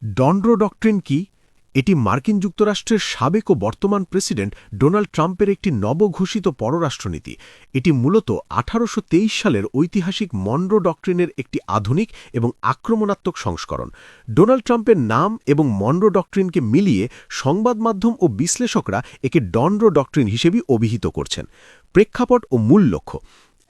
ডনরো doctrine কি? এটি মার্কিন যুক্তরাষ্ট্রের সাবেক ও বর্তমান প্রেসিডেন্ট ডোনাল্ড ট্রাম্পের একটি নবঘোষিত পররাষ্ট্রনীতি। এটি মূলত ১৮২৩ সালের ঐতিহাসিক মনরো ডক্ট্রিনের একটি আধুনিক এবং আক্রমণাত্মক সংস্করণ। ডোনাল্ড ট্রাম্পের নাম এবং মনরো ডক্ট্রিনকে মিলিয়ে সংবাদ মাধ্যম ও বিশ্লেষকরা একে ডনরো ডক্ট্রিন হিসেবে অভিহিত করছেন। প্রেক্ষাপট ও মূল লক্ষ্য: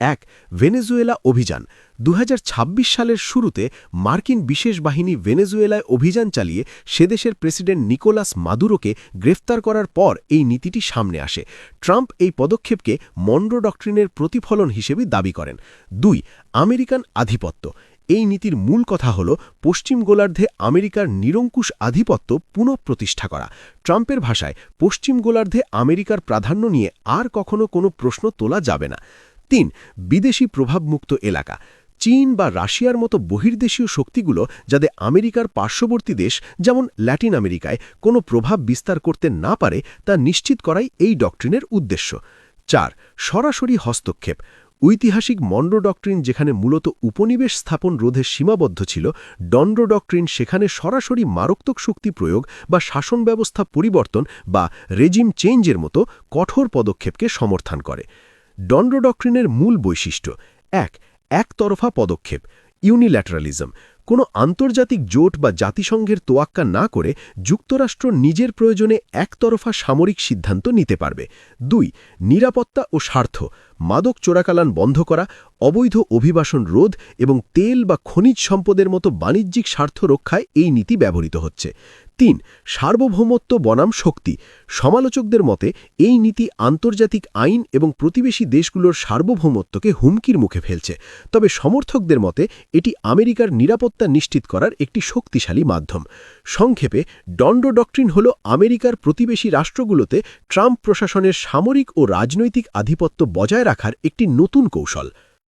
১. ভেনেজুয়েলা অভিযান। ২০২৬ সালের শুরুতে মার্কিন বিশেষ বাহিনী ভেনেজুয়েলায় অভিযান চালিয়ে সেদেশের প্রেসিডেন্ট নিকোলাস মাদুরোকে গ্রেফতার করার পর এই নীতিটি সামনে আসে। ট্রাম্প এই পদক্ষেপকে মনরো ডক্ট্রিনের প্রতিফলন হিসেবে দাবি করেন। ২. আমেরিকান আধিপত্য। এই নীতির মূল কথা হল পশ্চিম গোলার্ধে আমেরিকার নিরঙ্কুশ আধিপত্য পুনঃপ্রতিষ্ঠা করা। ট্রাম্পের ভাষায়, পশ্চিম গোলার্ধে আমেরিকার প্রাধান্য নিয়ে আর কখনো কোনো প্রশ্ন তোলা যাবে না। ৩. বিদেশি প্রভাবমুক্ত এলাকা। চীন বা রাশিয়ার মতো বহির্দেশীয় শক্তিগুলো যাতে আমেরিকার পার্শ্ববর্তী দেশ যেমন ল্যাটিন আমেরিকায় কোনো প্রভাব বিস্তার করতে না পারে তা নিশ্চিত করাই এই ডক্ট্রিনের উদ্দেশ্য। ৪. সরাসরি হস্তক্ষেপ। ঐতিহাসিক মনরো ডক্ট্রিন যেখানে মূলত উপনিবেশ স্থাপন রোধে সীমাবদ্ধ ছিল, ডনরো ডক্ট্রিন সেখানে সরাসরি মারাত্মক শক্তি প্রয়োগ বা শাসন ব্যবস্থা পরিবর্তন বা রেজিম চেঞ্জের মতো কঠোর পদক্ষেপকে সমর্থন করে। ডনরো ডক্ট্রিনের মূল বৈশিষ্ট্য: ১. একতরফা পদক্ষেপ, ইউনিল্যাটারালিজম। কোনো আন্তর্জাতিক জোট বা জাতিসংঘের তোয়াক্কা না করে যুক্তরাষ্ট্র নিজের প্রয়োজনে একতরফা সামরিক সিদ্ধান্ত নিতে পারবে। ২. নিরাপত্তা ও স্বার্থ, মাদক চোরাকালান বন্ধ করা, অবৈধ অভিবাসন রোধ এবং তেল বা খনিজ সম্পদের মতো বাণিজ্যিক স্বার্থ রক্ষায় এই নীতি ব্যবহৃত হচ্ছে। ৩. সার্বভৌমত্ব বনাম শক্তি। সমালোচকদের মতে এই নীতি আন্তর্জাতিক আইন এবং প্রতিবেশী দেশগুলোর সার্বভৌমত্বকে হুমকির মুখে ফেলছে, তবে সমর্থকদের মতে এটি আমেরিকার নিরাপত্তা নিশ্চিত করার একটি শক্তিশালী মাধ্যম। সংক্ষেপে, ডনরো ডক্ট্রিন হল আমেরিকার প্রতিবেশী রাষ্ট্রগুলোতে ট্রাম্প প্রশাসনের সামরিক ও রাজনৈতিক আধিপত্য বজায় রাখার একটি নতুন কৌশল।